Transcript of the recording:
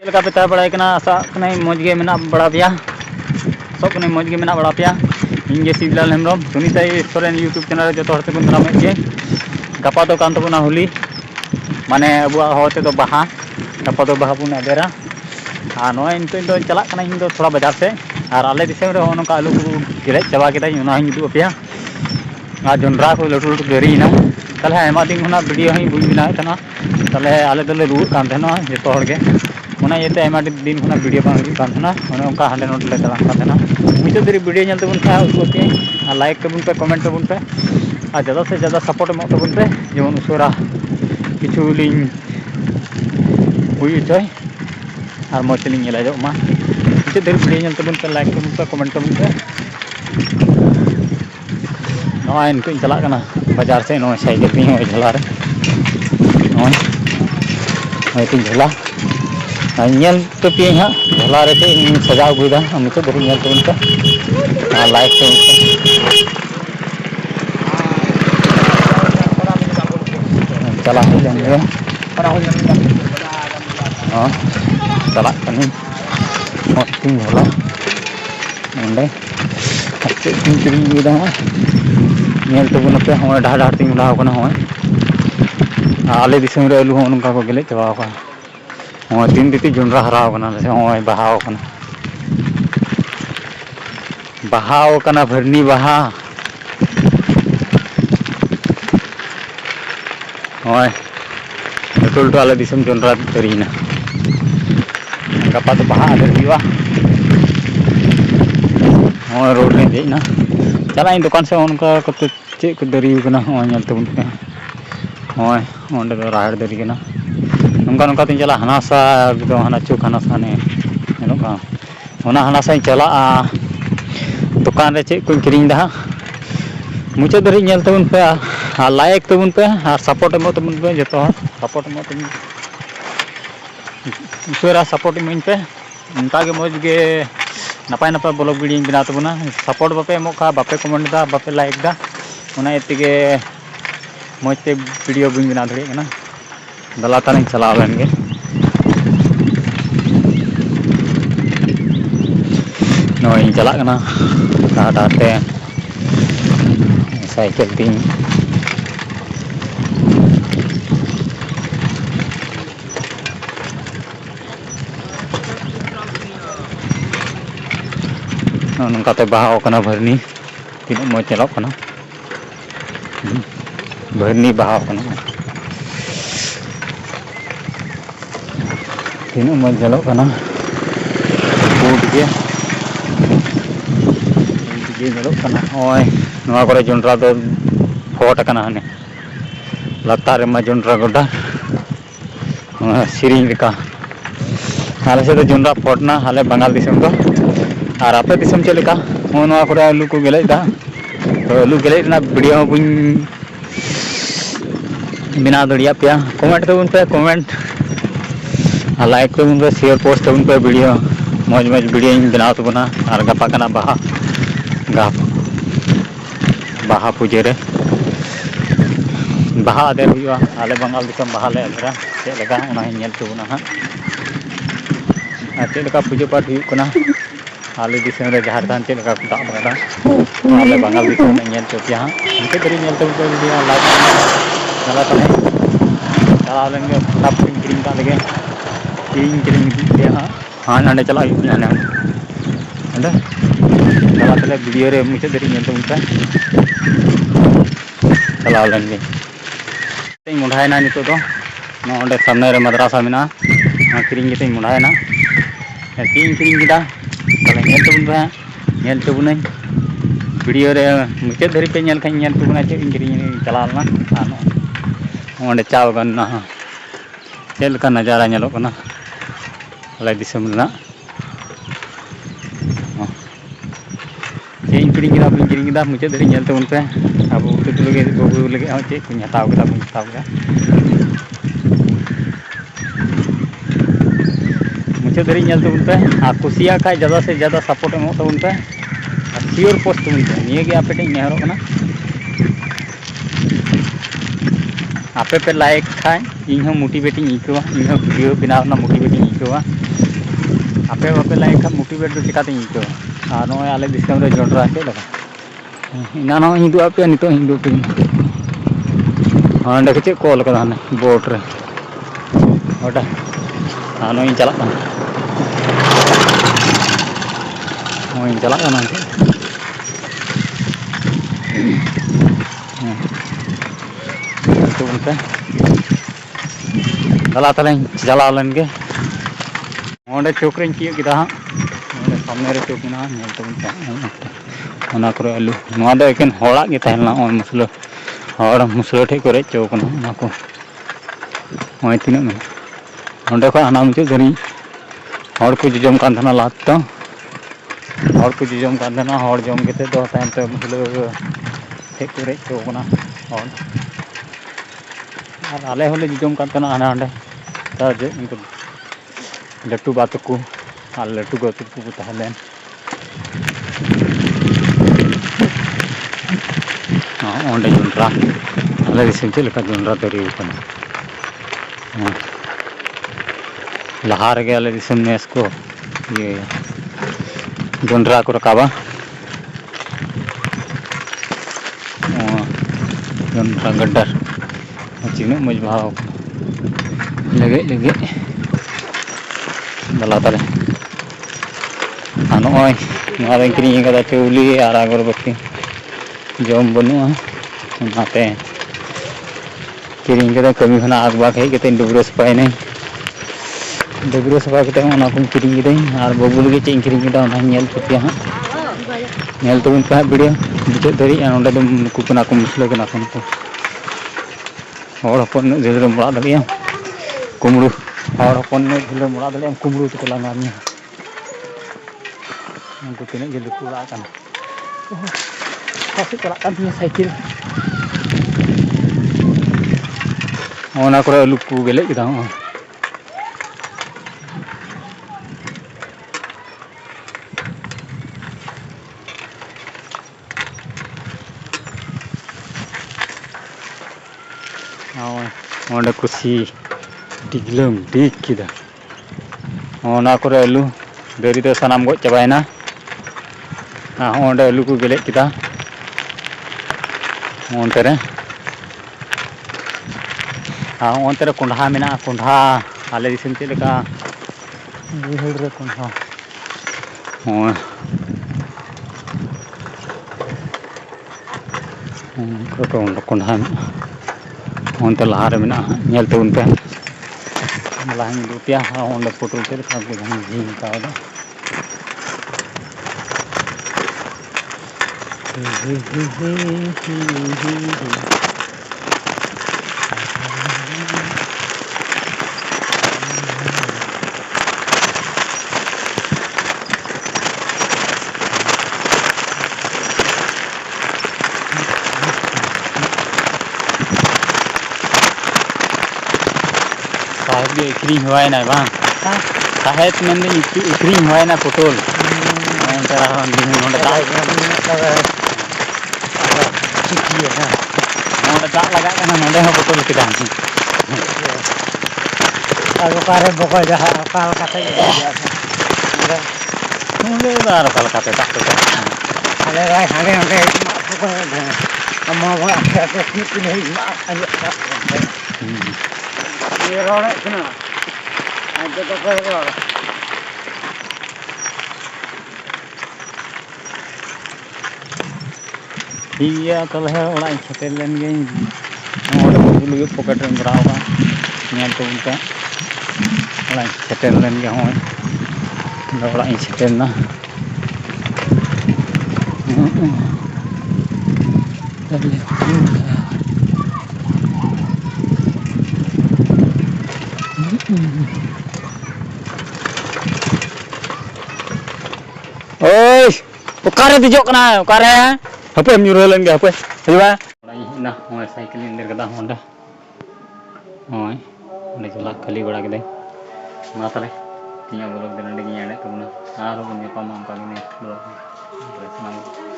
चलका पे तय बड़ा आशा मौज गे मेना बड़ा पेया सब मौज गे मेना बड़ा पेया इंगे शिवलाल हेम्ब्रम सुनीता सोरेन यूट्यूब चैनल जो हर तेबन दाराम गे गपा दो कान तबना होली माने अबुआ होते दो बाहा गपा दो बाहा बुन आदेरा और नॉय नित दो चला कना इन दो थोड़ा बाजार से और आले दिसम रे नोका आलू को गिले चाबा केदा उना हिं उदु अपेया और जोंड्रा को लटू लटू दरीना ताले आयमा दिन होना वीडियो हिं बुई बिना कना ताले आले दोले रुक कान थेना जतो हर गे ओना येते आयमा दिन होना वीडियो बांग हुई कान थेना ओने उनका हांडे नोट ले चला कान थेना मुझे दरी वीडियो नेल तबन खा उदु अपेया और लाइक तबन पे कमेंट तबन पे और ज़्यादा से ज़्यादा सपोर्ट एम तबन पे जेमन उसरा किछु लिंग हुई चय और मौज लिंग नेलाजोमा मुझे दरी वीडियो नेल तबन पे लाइक तबन पे कमेंट तबन पे नॉय इनको चला कना बाजार से नॉय साइकिल भी है झला रे नॉय नॉय तीन झला नेल तो पे हाँ झला रे ते सजाव गुदा मुझे दरी नेल तबन पे लाइक तबन पे चला ही लेंगे हाँ चला कनी मौज तीन झला अंडे अच्छे तीन किरी गुदा नेल तबन पे हमें ढाह ढाह तीन उड़ाव कना हमें आले दिसम रे आलू हमें उनका को गेले चबाव का हमें तीन दिती जोंड्रा हराव कना से हमें बहाव कना बहाव कना भरनी बहा हमें लटू लटू आले दिसम जोंड्रा दरीना गपा तो बहा आदर हुआ हमें रोड रे देना चला इन दुकान से उनका कत चे को दरी कना हमें तबन पे हमें ओंडे दो राहड़ दरी कना उनका उनका तीन चला हनासा एकदम हना चुक हनासा ने नोका ओना हनासा चला दुकान रे चे को किरिंग दा मुझे दरी नेल तबन पे और लाइक तबन पे और सपोर्ट एम तबन पे जतो सपोर्ट एम तबन उसरा सपोर्ट इमिन पे उनका गे मौज गे नपाय नपाय ब्लॉग वीडियो बना तबना सपोर्ट बापे एमो खा बापे कमेंट दा बापे लाइक दा ओना एतिगे मौज ते वीडियो बुई बना दड़े कना दला तानी चला लेन गे नोई चला कना डाटे साइकिल तीन नौकाते बहाव कना भरनी तीन मौज चलो कना भरनी बहाव कना तीन मौज चलो कना फूट के चलो कना ओय नवा करे जोंड्रा दो फोट कना हने लतार मा जोंड्रा गोडा सिरिंग लेका आले से तो जोंड्रा फोटना हाले बंगाल दिसम दो और आपे दिसम चे लेका नवा करे आलू को गेले दा तो आलू गेले ना वीडियो बुन बिना दड़िया पे कमेंट तबन पे कमेंट और लाइक तबन पे शेयर पोस्ट तबन पे वीडियो मौज मौज वीडियो बनाव तबना और गपा कना बाहा बाहा पूजे रे बाहा आदेर हुआ आले बंगाल दिसम बाहा ले आदेरा चे लेका ओना हिं नेल तबना हां चे लेका पूजा पाठ हुई कना आले दिसम रे झारखंड चे लेका दाब बड़ा आले बंगाल दिसम ने नेल चोपिया हां इनके दरी नेल तबन पे वीडियो लाइक चला तने चला लेंगे सब क्रीम का लगे क्रीम दे हां नांडे चला याने अंडे चला तले वीडियो रे मुझे दरी नेल तबन पे चला लेंगे ते मुंडाय ना नितो तो नोंडे सामने रे मद्रासा मेना क्रीम के मुंडाय ना तीन क्रीम गिदा तले नेल तबन पे नेल तबन वीडियो रे मुझे धरी पे नेल खाई नेल तबन चे क्रीम चला ना ओंडे चाव गन्ना चेल का नजारा नेलो कना अले दिसम ना चे क्रीम गिदा मुझे धरी नेल तबन पे अब उतु लगे बाबू लगे चे को हताव कदा बुन हताव कदा मुझे धरी नेल तबन पे आ कुसिया का ज़्यादा से ज़्यादा सपोर्ट एमो तबन पे शेयर पोस्ट तबन पे निये गे आपे टेन नेहरो कना आपे पे लाइक खाए इन मोटिवेटिंग इकवा इन वीडियो बनाव ना मोटिवेटिंग इकवा आपे बापे लाई खा मोटिवेट दो चिकाते इको आ नो आले दिसम रे जोंडरा के लगा इना नो हिंदू आपे नितो हिंदू पे हां देख चे कॉल कदा ने बोट रे ओटा आ नो इन चला नो इन चला ना तो उनका चला तले चला लन के ओंडे चोकरिन की किदा ओंडे सामने रे चोकना नेल तो उनका करे आलू नवा दो एकेन होड़ा के तहलना और मुसलो और मुसलो ठे करे चोकना ना को ओय तिना में ओंडे को हना मुचे धरी और को जम कान थना लात तो और को जम कान थना और जम केते दो टाइम तो मुसलो ठे करे चोकना और आले होले जम कान थना हना ओंडे ता जे इनको लट्टू बात को और लट्टू गतु को तहलेन ओंडे जोंडरा आले दिसम चे लेका जोंडरा दरी उकना लहा रे आले दिसम नेस को ये जोंडरा को रकाबा जोंडरा गड्डर चिनो मजभाव लगे लगे दला तले नॉय नवा किरी कदा चौली और अगरबत्ती जम बनुआ नाते किरी कदा कमी खना आगबा हे कते डुबरो सफाई नहीं डुबरो सफा कते ओना को किरी कते और बबुल के चें किरी कदा ओना नेल चुकिया हां नेल तो उनका वीडियो बिचे दरी ओंडे दम नुकु कना को मुसले कना को और अपन जेल मोड़ा दलिया कुमड़ू और अपन जेल मोड़ा दलिया कुमड़ू तो लंगा में उनको तीन जेल को उड़ा कना काफी चला kan punya साइकिल ओना करे लुक को गेले किदा ओंडे कुसी डिगलम डिग किदा ओना करे आलू दरी तो सनाम गो चबायना ओंडे आलू को गेले किदा ओंते रे ओंते रे कोंढा मेना कोंढा आले दिसम चे लेका बिहड़ रे कोंढा को कोंढा ओंते लहा रे मेना नेल तो उनका लाइन दुतिया ओंडे फोटो चे लेका को जहां जी कादा साहेब के इकरी हुआ है ना बा साहेब में ने इकरी हुआ है ना पोटल तेरा दिन नोंडे दा लगा कना नोंडे हो पोटल किदा आगो पारे बको जहा काल काते नोंडे दार काल काते ताक अरे भाई हागे हागे अम्मा बा के ठीक नहीं मा ये रोने सुना आज तो कर iya kalau orang setelan gini orang dulu pocket yang berapa nyatu unta orang setelan gini orang setelan oi ukare dijok kena ukare apa yang nyuruh lagi apa coba nah mau cycle ini kata Honda oh ini jelas kali bड़ा kita mana tadi tinggal bolak dan lagi ada tuh nah harus punya pamam kali ini bolak